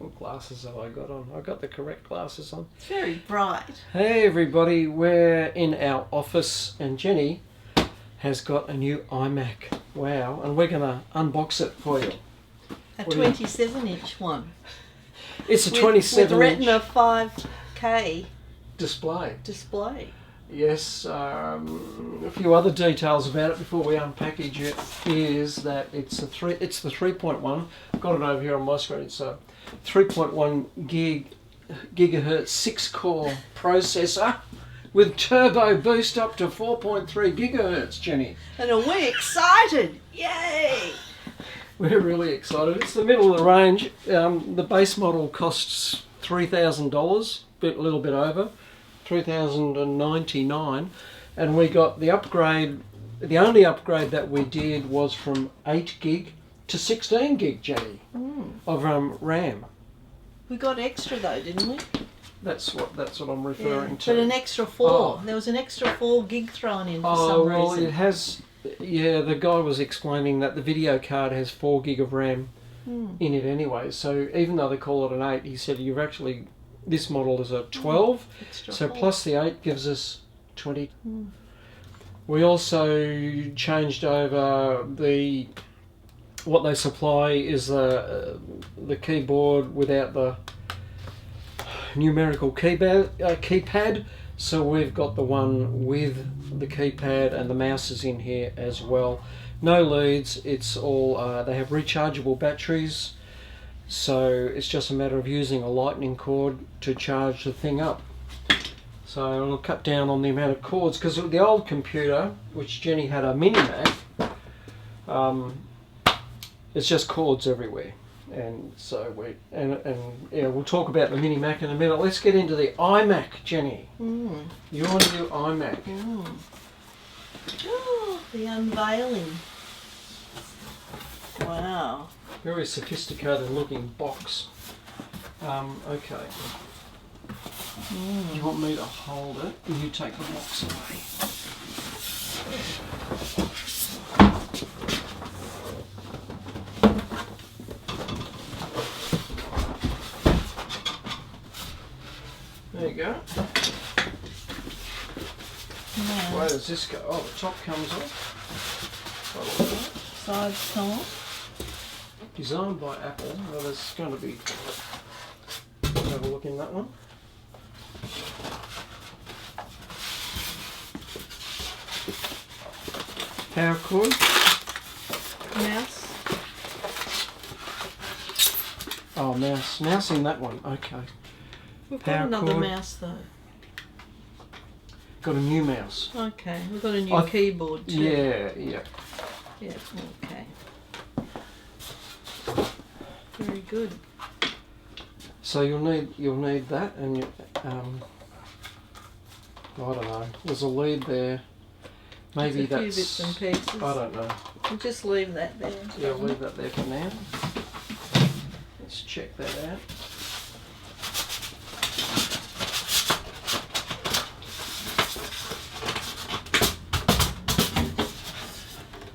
What glasses have I got on? I got the correct glasses on. It's very bright. Hey everybody, we're in our office and Jenny has got a new iMac. Wow, and we're going to unbox it for you. A 27-inch one. It's a 27-inch with Retina 5K display. Yes, a few other details about it before we unpackage it is that it's the 3.1. I've got it over here on my screen. It's a 3.1 gigahertz 6-core processor with turbo boost up to 4.3 gigahertz, Jenny. And are we excited? Yay! We're really excited. It's the middle of the range. The base model costs $3,000, a little bit over. $3,099, and we got the upgrade. The only upgrade that we did was from 8 gig to 16 gig, Jenny, of RAM. We got extra though, didn't we? That's what I'm referring to. But an extra 4. Oh. There was an extra 4 gig thrown in for some reason. Oh well, it has. Yeah, the guy was explaining that the video card has 4 gig of RAM in it anyway. So even though they call it an 8, he said you've actually. This model is a 12, so plus the 8 gives us 20. We also changed over what they supply is the keyboard without the numerical keypad. So we've got the one with the keypad and the mouse is in here as well. No leads. It's all they have rechargeable batteries. So it's just a matter of using a lightning cord to charge the thing up. So it'll cut down on the amount of cords, because the old computer, which Jenny had a mini Mac, it's just cords everywhere. And so we'll talk about the mini Mac in a minute. Let's get into the iMac, Jenny. Your new iMac. Oh, the unveiling. Wow. Very sophisticated looking box. Okay. You want me to hold it and you take the box away? There you go. No. Where does this go? Oh, the top comes off. Sides come off. Designed by Apple. Well, there's going to be. Have a look in that one. Power cord. Mouse. Oh, mouse. Mouse in that one. Okay. We've got another mouse though. Got a new mouse. Okay. We've got a new keyboard too. Yeah. Yeah. Okay. Very good. So you'll need that, and I don't know. There's a lead there. Maybe there's a that's. Few bits and pieces. I don't know. We'll just leave that there. Yeah, leave that there for now. Let's check that out.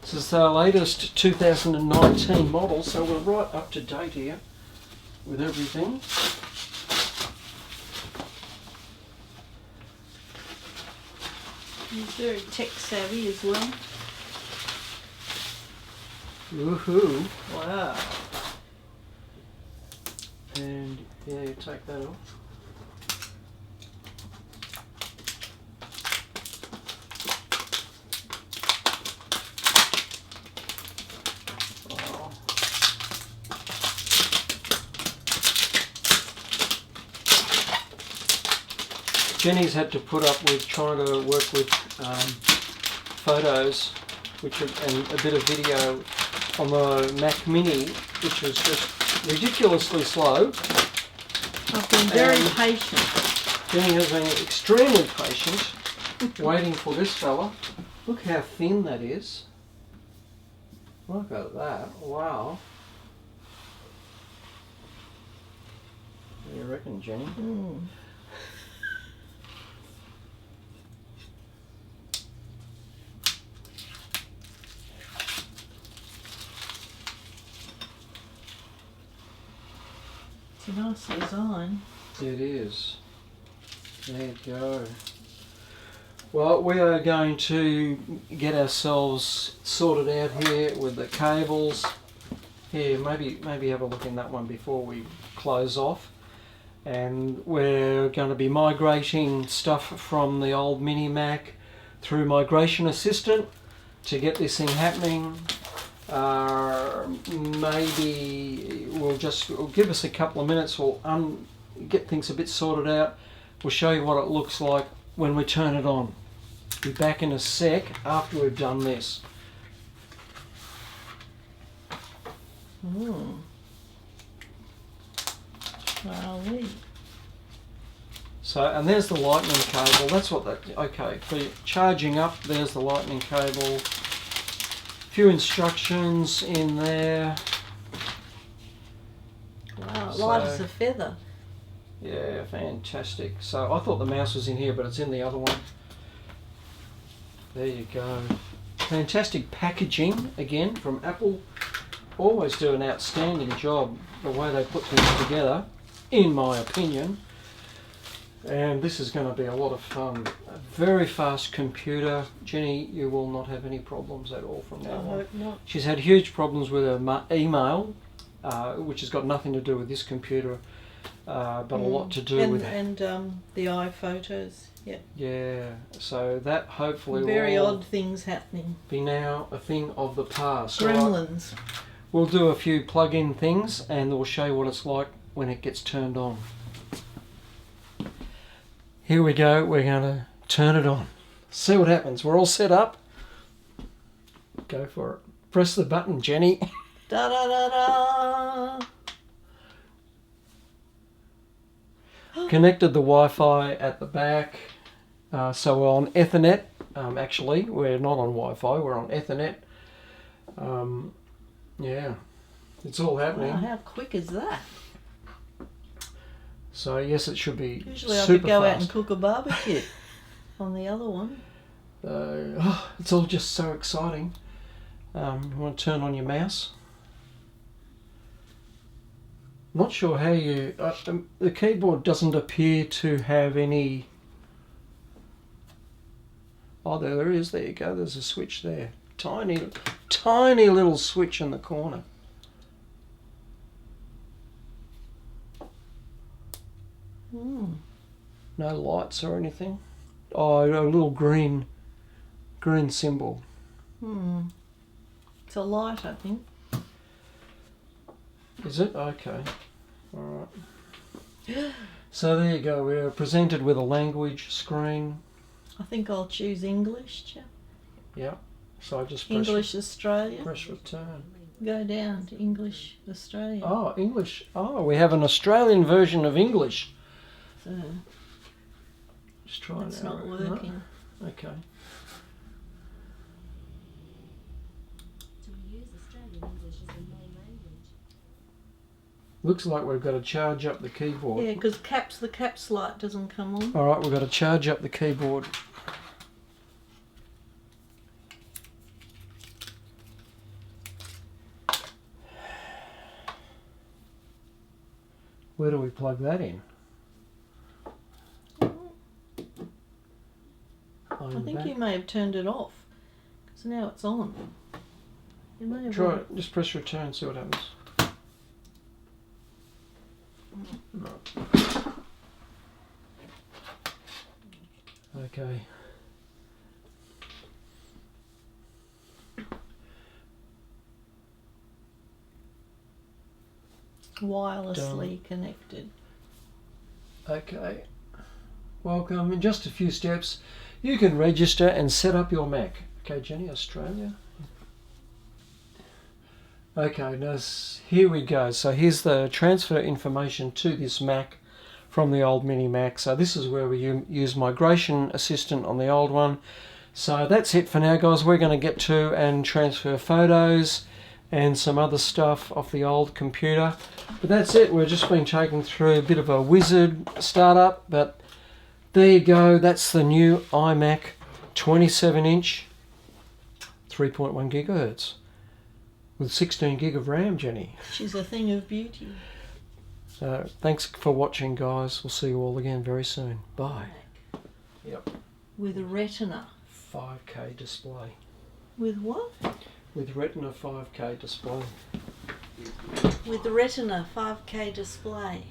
This is the latest 2019 model, so we're right up to date here with everything. He's very tech savvy as well. Woohoo! Wow. And yeah, you take that off. Jenny's had to put up with trying to work with photos, and a bit of video on the Mac Mini, which was just ridiculously slow. I've been very patient. Jenny has been extremely patient, waiting for this fella. Look how thin that is. Look at that! Wow. What do you reckon, Jenny? It's a nice design. It is. There you go. Well, we are going to get ourselves sorted out here with the cables. Here, maybe have a look in that one before we close off. And we're going to be migrating stuff from the old Mini Mac through Migration Assistant to get this thing happening. Maybe we'll give us a couple of minutes. We'll get things a bit sorted out. We'll show you what it looks like when we turn it on. Be back in a sec after we've done this. Wowee. So, and there's the lightning cable. That's what okay, for charging up, there's the lightning cable. Few instructions in there. Wow, light as a feather. Yeah, fantastic. So I thought the mouse was in here, but it's in the other one. There you go. Fantastic packaging again from Apple. Always do an outstanding job the way they put things together, in my opinion. And this is going to be a lot of fun. A very fast computer. Jenny, you will not have any problems at all from now on. I hope not. She's had huge problems with her email, which has got nothing to do with this computer, but a lot to do with... And the iPhotos, yeah. Yeah, so that hopefully Very will odd things happening. be now a thing of the past. Gremlins. So we'll do a few plug-in things and we'll show you what it's like when it gets turned on. Here we go, we're going to turn it on. See what happens. We're all set up. Go for it. Press the button, Jenny. Da da da da. Connected the Wi-Fi at the back. So we're on Ethernet. Actually, we're not on Wi-Fi, we're on Ethernet. Yeah, it's all happening. Wow, how quick is that? So yes, it should be Usually I super could go fast. out and cook a barbecue on the other one. It's all just so exciting. You want to turn on your mouse? Not sure how you... the keyboard doesn't appear to have any... Oh, there is. There you go. There's a switch there. Tiny little switch in the corner. No lights or anything. Oh, a little green symbol. It's a light, I think. Is it? Okay. All right. So there you go. We're presented with a language screen. I think I'll choose English, chap. Yeah. So I just English Australia. press return. Go down to English Australia. Oh, English. Oh, we have an Australian version of English. So Just try it. it's not working. No? Okay. To use Australian English as the main language. Looks like we've got to charge up the keyboard. Yeah, because the caps light doesn't come on. All right, we've got to charge up the keyboard. Where do we plug that in? I think you may have turned it off because now it's on. You may have Try it. Just press return, see what happens. No. Okay. wirelessly connected. Okay. Welcome. In just a few steps, you can register and set up your Mac. Okay, Jenny, Australia. Okay, now here we go. So here's the transfer information to this Mac from the old Mini Mac. So this is where we use Migration Assistant on the old one. So that's it for now, guys. We're going to get to and transfer photos and some other stuff off the old computer. But that's it. We're just been taken through a bit of a wizard startup, but there you go. That's the new iMac 27-inch 3.1 gigahertz with 16 gig of RAM, Jenny. She's a thing of beauty. Thanks for watching, guys. We'll see you all again very soon. Bye. iMac. Yep. With a Retina. 5K display. With what? With Retina 5K display. With the Retina 5K display.